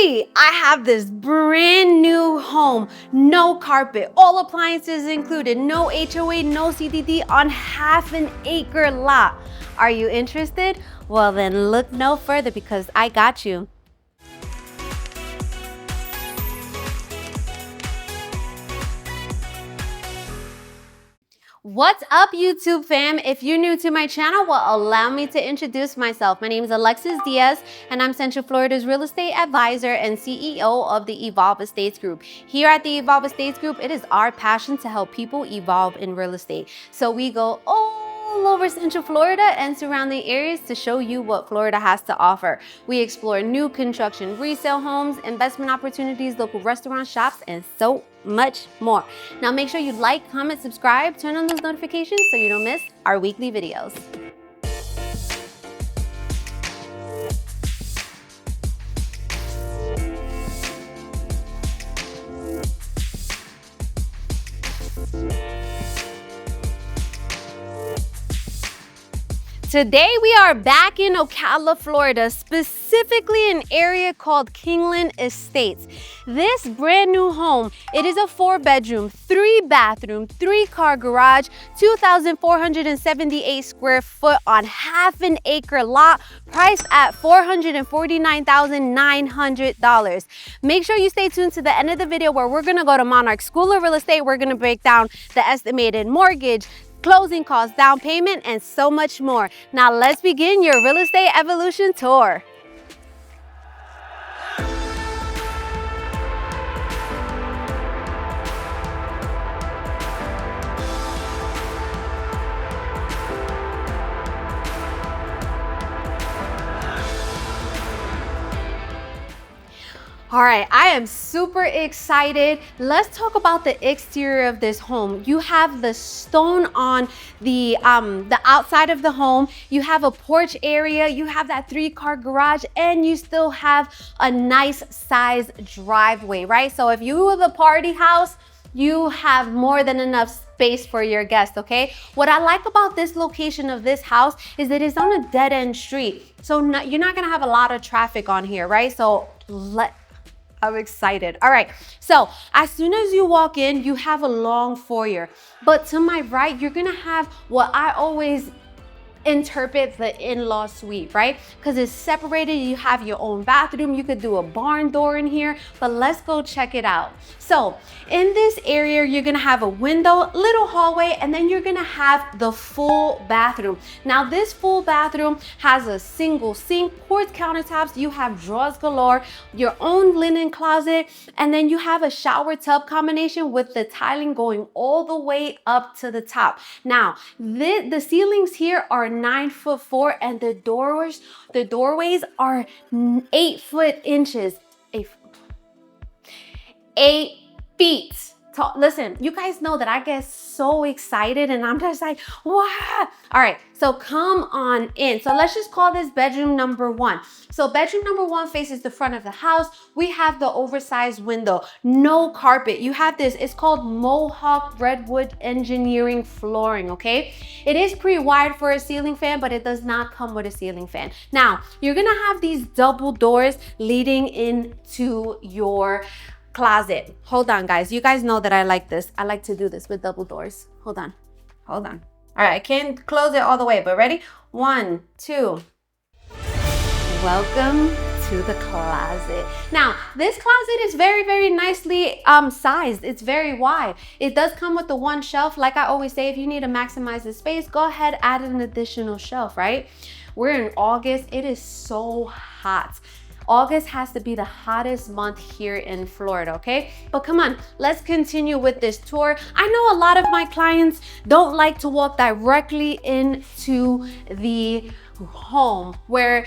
Finally, I have this brand new home, no carpet, all appliances included, no HOA, no CDD on half an acre lot. Are you interested? Well, then look no further because I got you. What's up, YouTube fam? If you're new to my channel, well, allow me to introduce myself. My name is Alexis Diaz, and I'm Central Florida's real estate advisor and CEO of the Evolve Estates Group. Here at the Evolve Estates Group, it is our passion to help people evolve in real estate. So we go all over Central Florida and surrounding areas to show you what Florida has to offer. We explore new construction, resale homes, investment opportunities, local restaurant shops, and so much more. Now make sure you like, comment, subscribe, turn on those notifications so you don't miss our weekly videos. Today we are back in Ocala, Florida, specifically an area called Kingland Estates. This brand new home, it is a 4-bedroom, 3-bathroom, 3-car garage, 2,478 square foot on half an acre lot, priced at $449,900. Make sure you stay tuned to the end of the video where we're gonna go to Monarch School of Real Estate. We're gonna break down the estimated mortgage, closing costs, down payment, and so much more. Now let's begin your real estate evolution tour. All right, I am super excited. Let's talk about the exterior of this home. You have the stone on the outside of the home. You have a porch area. You have that 3-car garage, and you still have a nice size driveway, right? So if you have a party house, you have more than enough space for your guests, okay? What I like about this location of this house is that it's on a dead-end street. So you're not gonna have a lot of traffic on here, right? So I'm excited. All right, so as soon as you walk in, you have a long foyer. But to my right, you're gonna have what I always interpret the in-law suite, right? Because it's separated, you have your own bathroom, you could do a barn door in here, but let's go check it out. So in this area, you're gonna have a window, little hallway, and then you're gonna have the full bathroom. Now this full bathroom has a single sink, quartz countertops, you have drawers galore, your own linen closet, and then you have a shower tub combination with the tiling going all the way up to the top. Now, the ceilings here are 9'4", and the doorways are 8 inches. 8 feet tall. Listen, you guys know that I get so excited and I'm just like, wow. All right, so come on in. So let's just call this bedroom number 1. So bedroom number 1 faces the front of the house. We have the oversized window, no carpet. You have this, it's called Mohawk Redwood Engineering flooring, okay? It is pretty wide for a ceiling fan, but it does not come with a ceiling fan. Now, you're gonna have these double doors leading into your closet. Hold on, guys. You guys know that I like this. I like to do this with double doors. Hold on. All right, I can't close it all the way, but ready? 1, 2. Welcome to the closet. Now, this closet is very, very nicely sized. It's very wide. It does come with the 1 shelf. Like I always say, if you need to maximize the space, go ahead, add an additional shelf, right? We're in August. It is so hot. August has to be the hottest month here in Florida, okay? But come on, let's continue with this tour. I know a lot of my clients don't like to walk directly into the home where,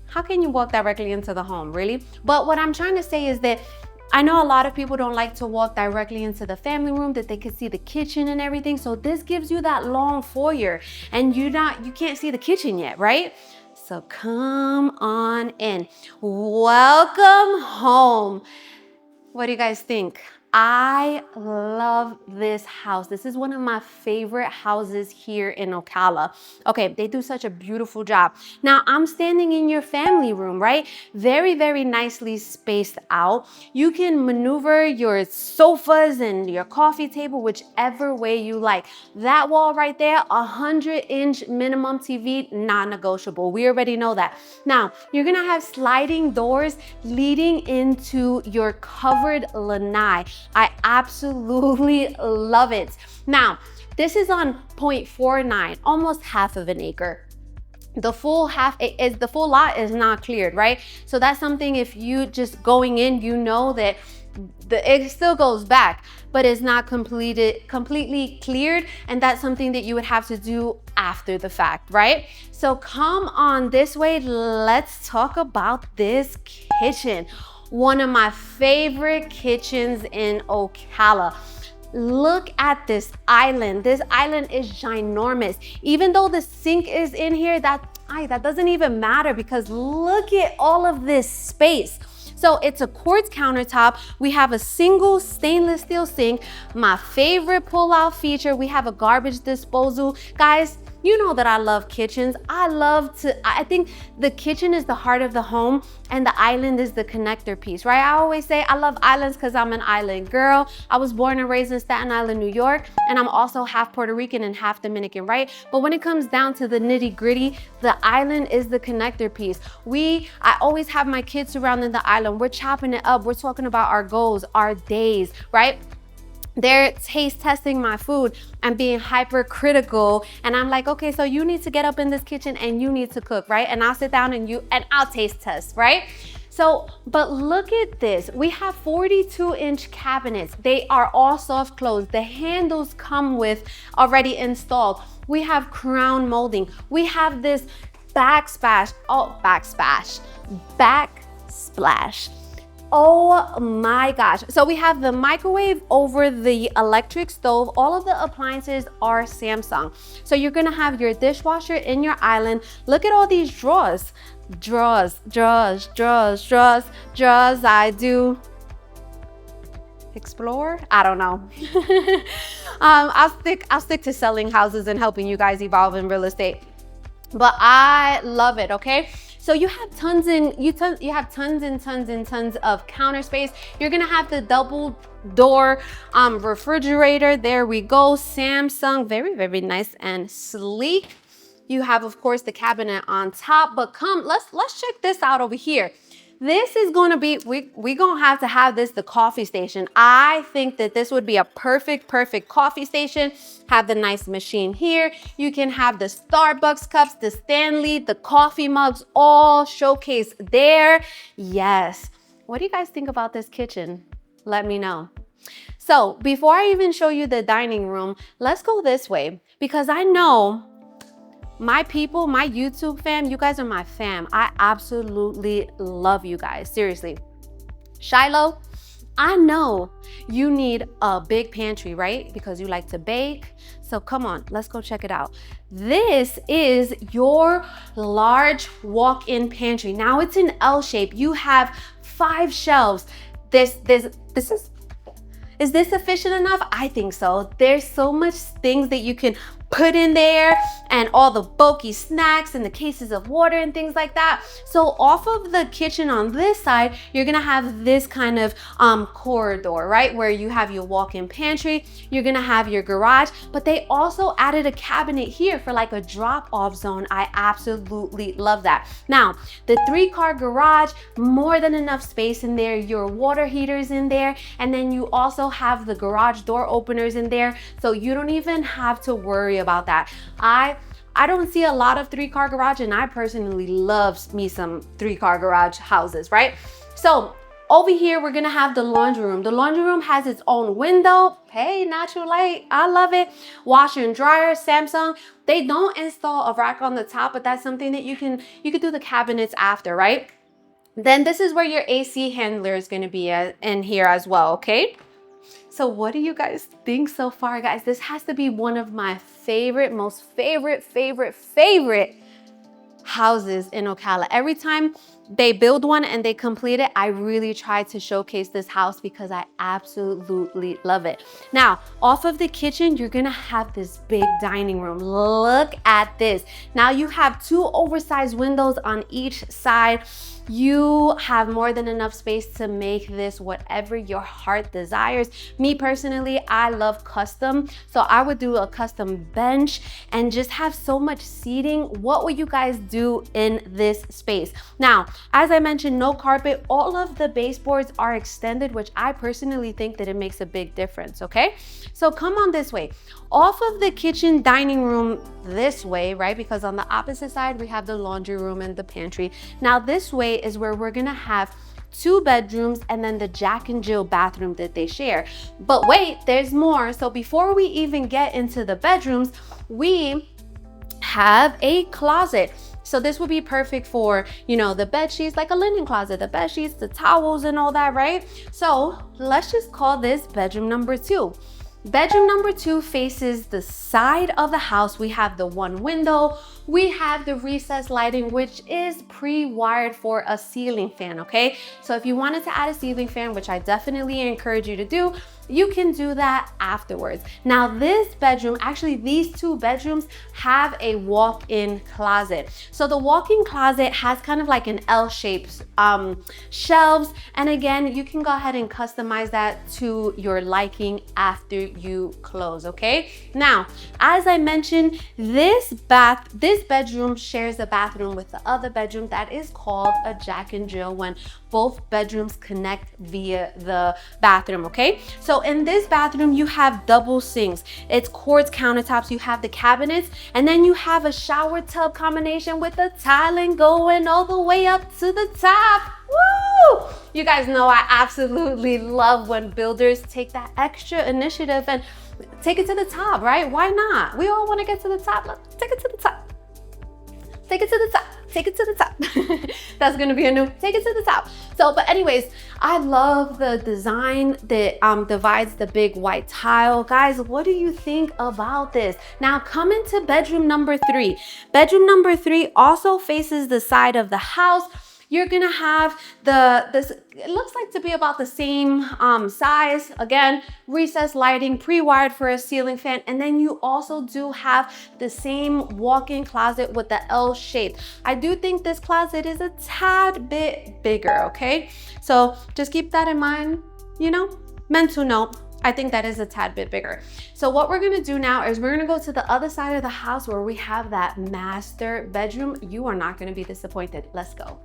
how can you walk directly into the home, really? But what I'm trying to say is that I know a lot of people don't like to walk directly into the family room, that they can see the kitchen and everything. So this gives you that long foyer and you can't see the kitchen yet, right? So come on in. Welcome home. What do you guys think? I love this house. This is one of my favorite houses here in Ocala. Okay, they do such a beautiful job. Now I'm standing in your family room, right? Very, very nicely spaced out. You can maneuver your sofas and your coffee table whichever way you like. That wall right there, 100-inch minimum TV, non-negotiable. We already know that. Now, you're gonna have sliding doors leading into your covered lanai. I absolutely love it. Now, this is on 0.49, almost half of an acre. The full lot is not cleared, right? So that's something, if you just going in, you know that it still goes back, but it's not completely cleared, and that's something that you would have to do after the fact, right? So come on this way, let's talk about this kitchen. One of my favorite kitchens in Ocala. Look at this island. This island is ginormous. Even though the sink is in here, that doesn't even matter, because look at all of this space. So it's a quartz countertop. We have a single stainless steel sink. My favorite pull-out feature, we have a garbage disposal. Guys, you know that I love kitchens. I think the kitchen is the heart of the home and the island is the connector piece, right? I always say I love islands because I'm an island girl. I was born and raised in Staten Island, New York, and I'm also half Puerto Rican and half Dominican, right? But when it comes down to the nitty gritty, the island is the connector piece. I always have my kids surrounding the island. We're chopping it up. We're talking about our goals, our days, right? They're taste testing my food and being hypercritical, and I'm like, okay, so you need to get up in this kitchen and you need to cook, right? And I'll sit down and I'll taste test, right? So, but look at this. We have 42-inch cabinets. They are all soft close. The handles come with already installed. We have crown molding. We have this backsplash. Oh my gosh. So we have the microwave over the electric stove. All of the appliances are Samsung. So you're gonna have your dishwasher in your island. Look at all these drawers. Drawers. I do explore? I don't know. I'll stick to selling houses and helping you guys evolve in real estate. But I love it, okay? So you have tons and tons of counter space. You're gonna have the double door refrigerator. There we go, Samsung, very, very nice and sleek. You have, of course, the cabinet on top, but let's check this out over here. This is gonna be, we're gonna have to have this the coffee station. I think that this would be a perfect coffee station. Have the nice machine here. You can have the Starbucks cups, the Stanley, the coffee mugs, all showcased there. Yes. What do you guys think about this kitchen? Let me know. So before I even show you the dining room, let's go this way, because I know my people, my YouTube fam, you guys are my fam. I absolutely love you guys, seriously. Shiloh, I know you need a big pantry, right? Because you like to bake. So come on, let's go check it out. This is your large walk-in pantry. Now it's an L shape. You have 5 shelves. Is this sufficient enough? I think so. There's so much things that you can put in there, and all the bulky snacks and the cases of water and things like that. So off of the kitchen on this side, you're gonna have this kind of corridor, right? Where you have your walk-in pantry, you're gonna have your garage, but they also added a cabinet here for like a drop-off zone. I absolutely love that. Now, the 3-car garage, more than enough space in there, your water heaters in there, and then you also have the garage door openers in there, so you don't even have to worry about that. I don't see a lot of 3-car garage, and I personally love me some 3-car garage houses, right? So over here, we're gonna have the laundry room. The laundry room has its own window. Hey, natural light, I love it. Washer and dryer, Samsung. They don't install a rack on the top, but that's something that you could do the cabinets after, right? Then this is where your AC handler is gonna be in here as well, okay? So what do you guys think so far, guys? This has to be one of my most favorite houses in Ocala. Every time they build one and they complete it, I really try to showcase this house because I absolutely love it. Now, off of the kitchen, you're gonna have this big dining room. Look at this. Now you have 2 oversized windows on each side. You have more than enough space to make this whatever your heart desires. Me personally, I love custom, so I would do a custom bench and just have so much seating. What would you guys do in this space? Now, as I mentioned, no carpet. All of the baseboards are extended, which I personally think that it makes a big difference, okay? So come on this way. Off of the kitchen dining room this way, right? Because on the opposite side, we have the laundry room and the pantry. Now this way is where we're gonna have 2 bedrooms and then the Jack and Jill bathroom that they share. But wait, there's more. So before we even get into the bedrooms, we have a closet. So this would be perfect for, you know, the bed sheets, like a linen closet, the bed sheets, the towels and all that, right? So let's just call this bedroom number 2. Bedroom number 2 faces the side of the house. We have the 1 window. We have the recessed lighting, which is pre-wired for a ceiling fan, okay? So if you wanted to add a ceiling fan, which I definitely encourage you to do, you can do that afterwards. Now this bedroom, actually these 2 bedrooms have a walk-in closet. So the walk-in closet has kind of like an L-shaped shelves. And again, you can go ahead and customize that to your liking after you close, okay? Now, as I mentioned, this bedroom shares a bathroom with the other bedroom that is called a Jack and Jill when both bedrooms connect via the bathroom, okay? So in this bathroom, you have double sinks. It's quartz countertops, you have the cabinets, and then you have a shower tub combination with the tiling going all the way up to the top. Woo! You guys know I absolutely love when builders take that extra initiative and take it to the top, right? Why not? We all want to get to the top. Let's take it to the top. Take it to the top. Take it to the top. That's gonna be a new, take it to the top. So, but anyways, I love the design that divides the big white tile. Guys, what do you think about this? Now come into bedroom number 3. Bedroom number 3 also faces the side of the house. You're gonna have it looks like to be about the same size. Again, recessed lighting, pre-wired for a ceiling fan. And then you also do have the same walk-in closet with the L shape. I do think this closet is a tad bit bigger, okay? So just keep that in mind, you know, mental note. I think that is a tad bit bigger. So what we're gonna do now is we're gonna go to the other side of the house where we have that master bedroom. You are not gonna be disappointed. Let's go.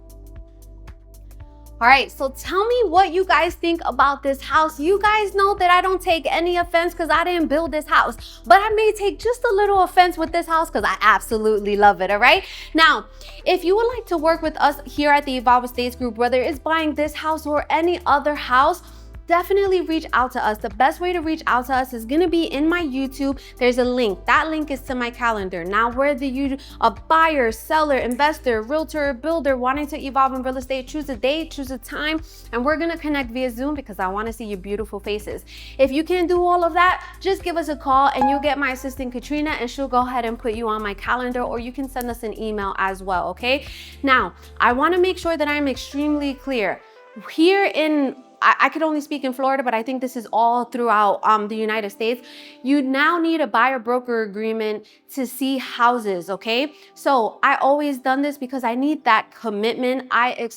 All right, so tell me what you guys think about this house. You guys know that I don't take any offense because I didn't build this house, but I may take just a little offense with this house because I absolutely love it, all right? Now, if you would like to work with us here at the Evolve Estates Group, whether it's buying this house or any other house, definitely reach out to us. The best way to reach out to us is gonna be in my YouTube. There's a link. That link is to my calendar. Now, whether you're a buyer, seller, investor, realtor, builder, wanting to evolve in real estate, choose a date, choose a time, and we're gonna connect via Zoom because I wanna see your beautiful faces. If you can't do all of that, just give us a call and you'll get my assistant Katrina and she'll go ahead and put you on my calendar, or you can send us an email as well, okay? Now, I wanna make sure that I'm extremely clear. Here in I could only speak in Florida, but I think this is all throughout the United States. You now need a buyer broker agreement to see houses, okay? So I always done this because I need that commitment. I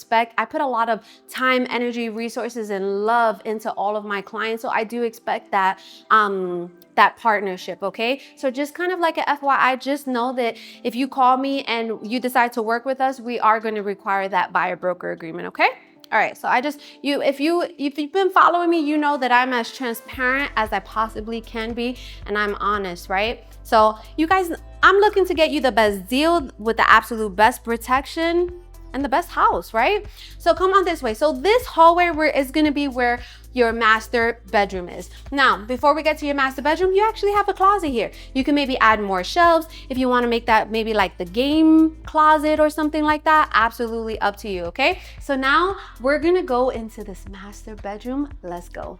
put a lot of time, energy, resources, and love into all of my clients. So I do expect that, that partnership, okay? So just kind of like a FYI, just know that if you call me and you decide to work with us, we are gonna require that buyer broker agreement, okay? All right, so if you've been following me, you know that I'm as transparent as I possibly can be, and I'm honest, right? So you guys, I'm looking to get you the best deal with the absolute best protection and the best house, right? So come on this way. So this hallway is gonna be where your master bedroom is. Now, before we get to your master bedroom, you actually have a closet here. You can maybe add more shelves if you wanna make that maybe like the game closet or something like that. Absolutely up to you, okay? So now we're gonna go into this master bedroom. Let's go.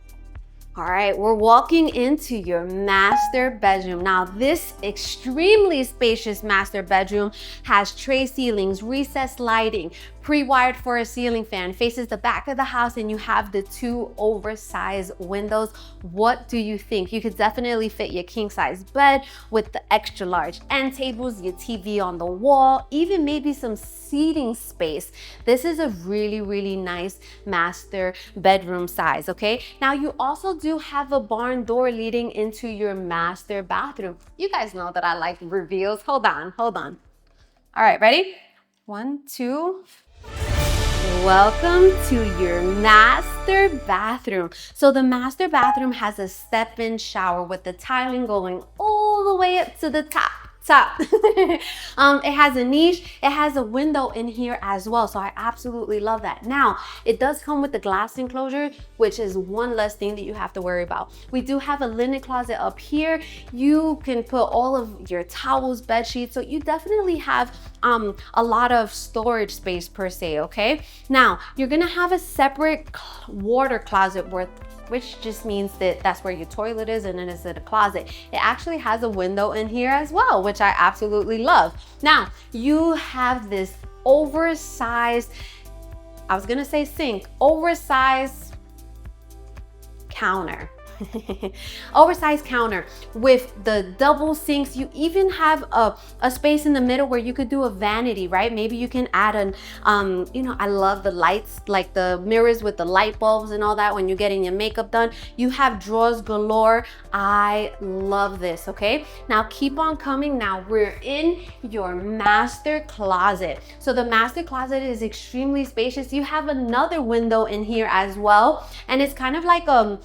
All right, we're walking into your master bedroom. Now, this extremely spacious master bedroom has tray ceilings, recessed lighting, pre-wired for a ceiling fan, faces the back of the house, and you have the 2 oversized windows. What do you think? You could definitely fit your king size bed with the extra large end tables, your TV on the wall, even maybe some seating space. This is a really, really nice master bedroom size, okay? Now you also do have a barn door leading into your master bathroom. You guys know that I like reveals. Hold on. All right, ready? 1, 2. Welcome to your master bathroom. So the master bathroom has a step-in shower with the tiling going all the way up to the top. It has a niche, it has a window in here as well, so I absolutely love that. Now it does come with the glass enclosure, which is one less thing that you have to worry about. We do have a linen closet up here. You can put all of your towels, bed sheets, so you definitely have a lot of storage space per se. Okay, now you're gonna have a separate water closet which just means that that's where your toilet is, and then it's in a closet. It actually has a window in here as well, which I absolutely love. Now, you have this oversized, I was gonna say sink, oversized counter. Oversized counter with the double sinks. You even have a space in the middle where you could do a vanity, right? Maybe you can add an I love the lights, like the mirrors with the light bulbs and all that when you're getting your makeup done. You have drawers galore. I love this. Okay, now keep on coming. Now we're in your master closet. So the master closet is extremely spacious. You have another window in here as well, and it's kind of like a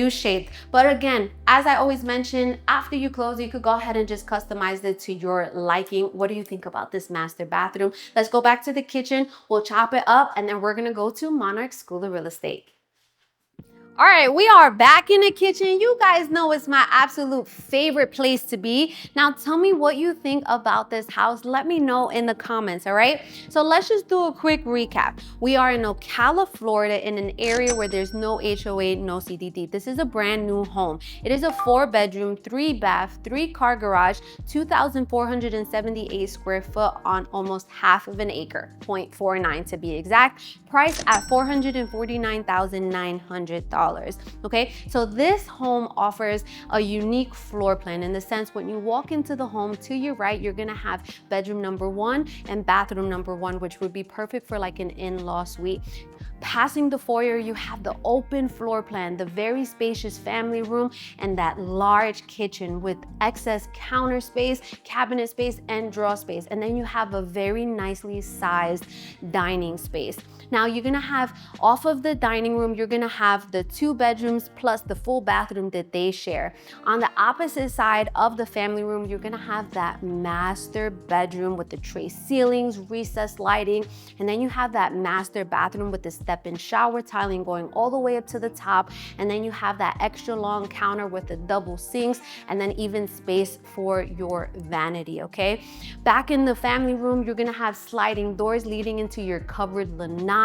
U-shaped. But again, as I always mention, after you close, you could go ahead and just customize it to your liking. What do you think about this master bathroom? Let's go back to the kitchen. We'll chop it up, and then we're gonna go to Monarch School of Real Estate. All right, we are back in the kitchen. You guys know it's my absolute favorite place to be. Now tell me what you think about this house. Let me know in the comments, all right? So let's just do a quick recap. We are in Ocala, Florida, in an area where there's no HOA, no CDD. This is a brand new home. It is a 4-bedroom, 3-bath, 3-car garage, 2,478 square foot on almost half of an acre, 0.49 to be exact. Priced at $449,900. Okay, so this home offers a unique floor plan in the sense when you walk into the home, to your right, you're gonna have bedroom number 1 and bathroom number 1, which would be perfect for like an in-law suite. Passing the foyer, you have the open floor plan, the very spacious family room, and that large kitchen with excess counter space, cabinet space, and drawer space. And then you have a very nicely sized dining space. Now you're gonna have, off of the dining room, you're gonna have the 2 bedrooms plus the full bathroom that they share. On the opposite side of the family room, you're gonna have that master bedroom with the tray ceilings, recessed lighting, and then you have that master bathroom with the step-in shower tiling going all the way up to the top, and then you have that extra long counter with the double sinks, and then even space for your vanity. Okay, back in the family room, you're gonna have sliding doors leading into your covered lanai.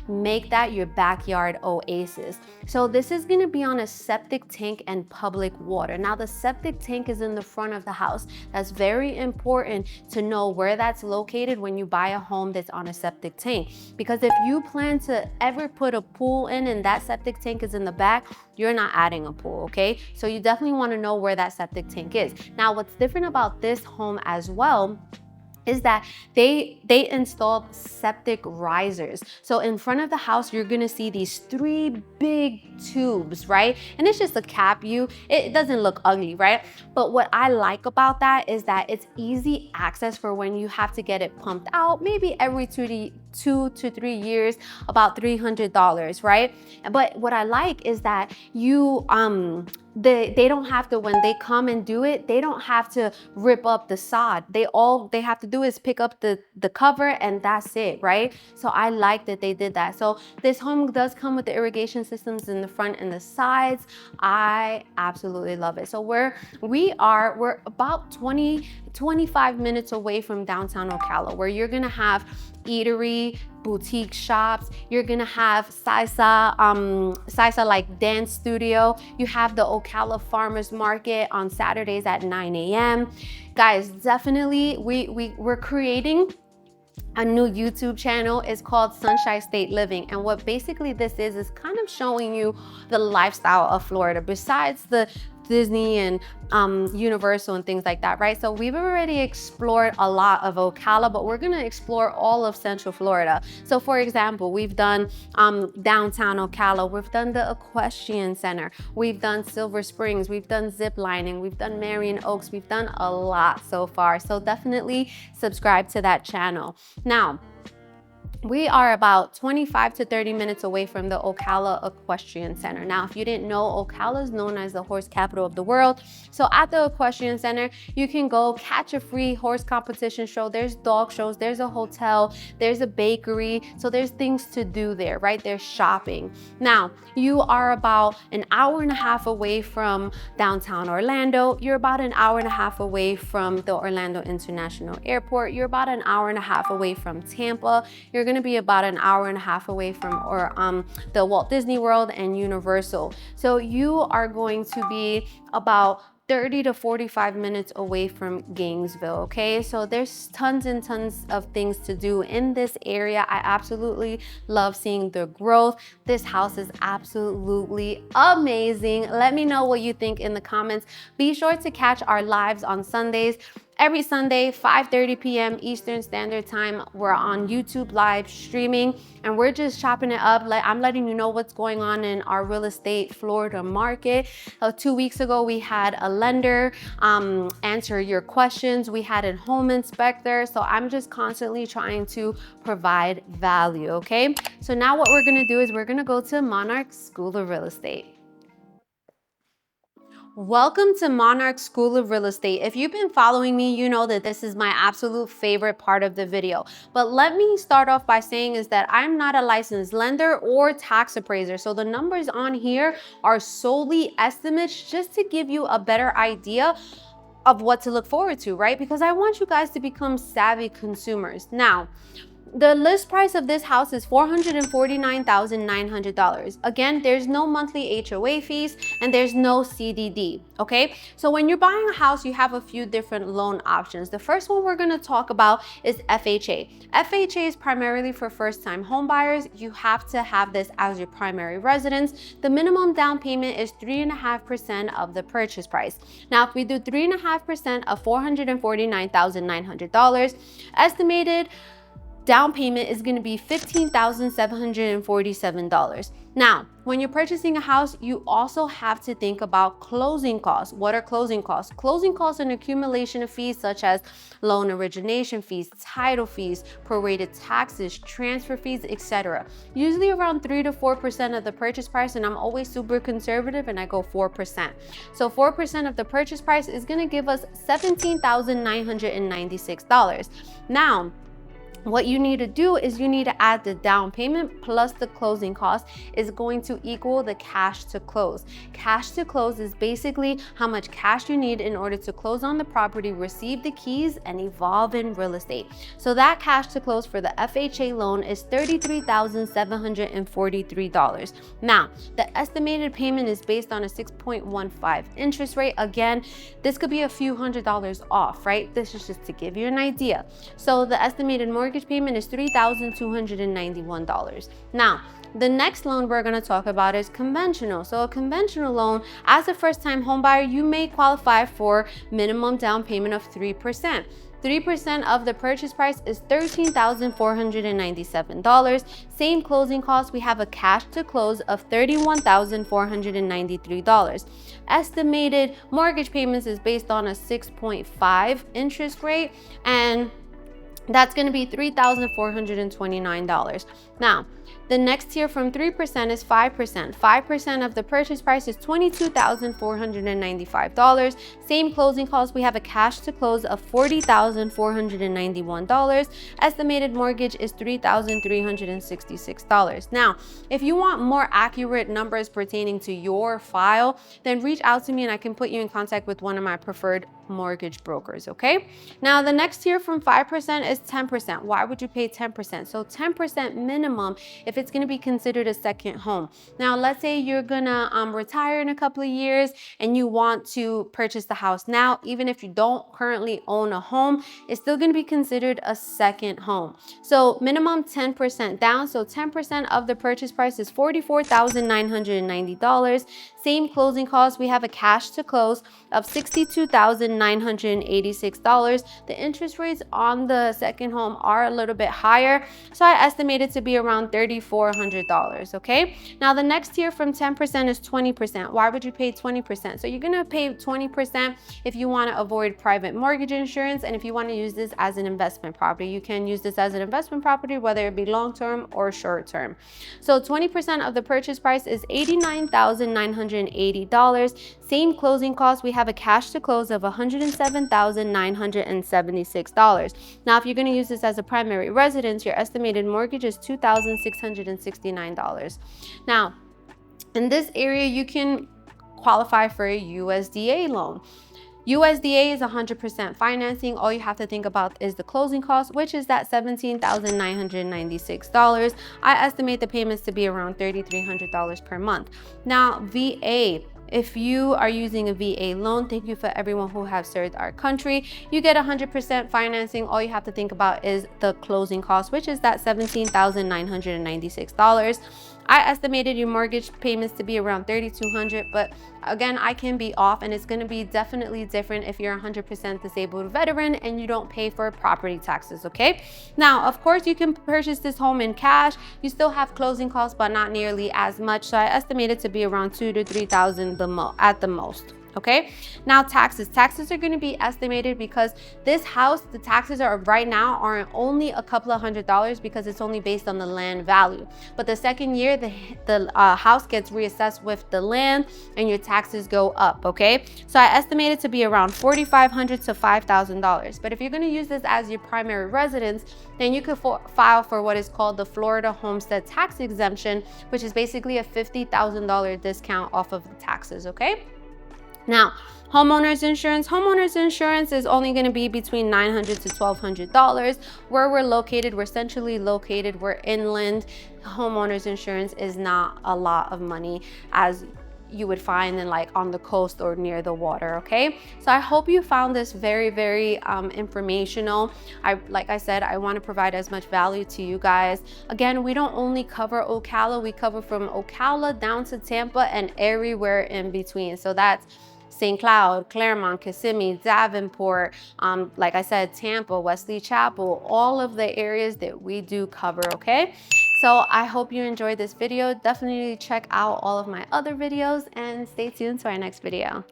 Make that your backyard oasis. So this is gonna be on a septic tank and public water. Now the septic tank is in the front of the house. That's very important to know where that's located when you buy a home that's on a septic tank, because if you plan to ever put a pool in and that septic tank is in the back, you're not adding a pool. Okay, so you definitely want to know where that septic tank is. Now what's different about this home as well is that they installed septic risers. So in front of the house, you're gonna see these 3 big tubes, right? And it's just a cap view. It doesn't look ugly, right? But what I like about that is that it's easy access for when you have to get it pumped out, maybe every 2 to 3 years, about $300, right? But what I like is that you they don't have to, when they come and do it, they don't have to rip up the sod. They have to do is pick up the cover, and that's it, right? So I like that they did that. So this home does come with the irrigation systems in the front and the sides. I absolutely love it. So we're about 25 minutes away from downtown Ocala, where you're gonna have eatery, boutique shops. You're gonna have salsa like dance studio. You have the Ocala Farmers Market on Saturdays at 9 a.m. Guys, definitely we're creating a new YouTube channel. It's called Sunshine State Living. And what basically this is kind of showing you the lifestyle of Florida besides the Disney and Universal and things like that, right? So we've already explored a lot of Ocala, but we're gonna explore all of Central Florida. So for example, we've done downtown Ocala, we've done the Equestrian Center, we've done Silver Springs, we've done zip lining, we've done Marion Oaks, we've done a lot so far. So definitely subscribe to that channel. Now, we are about 25 to 30 minutes away from the Ocala Equestrian Center. Now, if you didn't know, Ocala is known as the horse capital of the world. So at the Equestrian Center, you can go catch a free horse competition show. There's dog shows, there's a hotel, there's a bakery. So there's things to do there, right? There's shopping. Now, you are about an hour and a half away from downtown Orlando. You're about an hour and a half away from the Orlando International Airport. You're about an hour and a half away from Tampa. You're going to be about an hour and a half away from the Walt Disney World and Universal. So you are going to be about 30 to 45 minutes away from Gainesville, okay? So there's tons and tons of things to do in this area. I absolutely love seeing the growth. This house is absolutely amazing. Let me know what you think in the comments. Be sure to catch our lives on Sundays. Every Sunday, 5:30 p.m. Eastern Standard Time, we're on YouTube live streaming and we're just chopping it up. I'm letting you know what's going on in our real estate Florida market. 2 weeks ago, we had a lender answer your questions. We had a home inspector. So I'm just constantly trying to provide value, okay? So now what we're gonna do is we're gonna go to Monarch School of Real Estate. Welcome to Monarch School of Real Estate. If you've been following me, you know that this is my absolute favorite part of the video. But let me start off by saying is that I'm not a licensed lender or tax appraiser. So the numbers on here are solely estimates just to give you a better idea of what to look forward to, right? Because I want you guys to become savvy consumers. Now, the list price of this house is $449,900. Again, there's no monthly HOA fees and there's no CDD, okay? So when you're buying a house, you have a few different loan options. The first one we're gonna talk about is FHA. FHA is primarily for first-time home buyers. You have to have this as your primary residence. The minimum down payment is 3.5% of the purchase price. Now, if we do 3.5% of $449,900, estimated down payment is going to be $15,747. Now, when you're purchasing a house, you also have to think about closing costs. What are closing costs? Closing costs are an accumulation of fees such as loan origination fees, title fees, prorated taxes, transfer fees, etc. Usually around 3 to 4% of the purchase price, and I'm always super conservative and I go 4%. So 4% of the purchase price is going to give us $17,996. Now, what you need to do is you need to add the down payment plus the closing cost is going to equal the cash to close. Cash to close is basically how much cash you need in order to close on the property, receive the keys, and evolve in real estate. So that cash to close for the FHA loan is $33,743. Now, the estimated payment is based on a 6.15 interest rate. Again, this could be a few $100s off, right? This is just to give you an idea. So the estimated mortgage payment is $3,291. Now, the next loan we're going to talk about is conventional. So a conventional loan, as a first-time home buyer, you may qualify for minimum down payment of 3%. 3% of the purchase price is $13,497. Same closing costs, we have a cash to close of $31,493. Estimated mortgage payments is based on a 6.5 interest rate, and that's going to be $3,429. Now, the next tier from 3% is 5%. 5% of the purchase price is $22,495. Same closing costs, we have a cash to close of $40,491. Estimated mortgage is $3,366. Now, if you want more accurate numbers pertaining to your file, then reach out to me and I can put you in contact with one of my preferred mortgage brokers, okay? Now, the next tier from 5% is 10%. Why would you pay 10%? So 10% minimum minimum if it's gonna be considered a second home. Now, let's say you're gonna retire in a couple of years and you want to purchase the house now, even if you don't currently own a home, it's still gonna be considered a second home. So minimum 10% down, so 10% of the purchase price is $44,990. Same closing costs, we have a cash to close of $62,986. The interest rates on the second home are a little bit higher, so I estimate it to be around $3,400, okay? Now the next tier from 10% is 20%. Why would you pay 20%? So you're gonna pay 20% if you wanna avoid private mortgage insurance, and if you wanna use this as an investment property. You can use this as an investment property, whether it be long-term or short-term. So 20% of the purchase price is $89,980. Same closing costs, we have a cash to close of $107,976. Now, if you're gonna use this as a primary residence, your estimated mortgage is $2,669. Now, in this area, you can qualify for a USDA loan. USDA is 100% financing. All you have to think about is the closing cost, which is that $17,996. I estimate the payments to be around $3,300 per month. Now, VA. If you are using a VA loan, thank you for everyone who have served our country. You get 100% financing. All you have to think about is the closing cost, which is that $17,996. I estimated your mortgage payments to be around $3,200, but again, I can be off, and it's gonna be definitely different if you're 100% disabled veteran and you don't pay for property taxes, okay? Now, of course, you can purchase this home in cash. You still have closing costs, but not nearly as much. So I estimate it to be around $2,000 to $3,000 at the most. Okay, now taxes are going to be estimated because this house, the taxes are right now are only a couple of $100 because it's only based on the land value. But the second year, the house gets reassessed with the land and your taxes go up. Okay, so I estimate it to be around $4,500 to $5,000. But if you're going to use this as your primary residence, then you could file for what is called the Florida homestead tax exemption, which is basically a $50,000 discount off of the taxes. Okay. Now, homeowners insurance is only going to be between $900 to $1,200. Where we're located, we're centrally located, we're inland. Homeowners insurance is not a lot of money as you would find in like on the coast or near the water. Okay, so I hope you found this very, very informational. Like I said, I want to provide as much value to you guys. Again, we don't only cover Ocala, we cover from Ocala down to Tampa and everywhere in between. So that's St. Cloud, Claremont, Kissimmee, Davenport, like I said, Tampa, Wesley Chapel, all of the areas that we do cover, okay? So I hope you enjoyed this video. Definitely check out all of my other videos and stay tuned to our next video.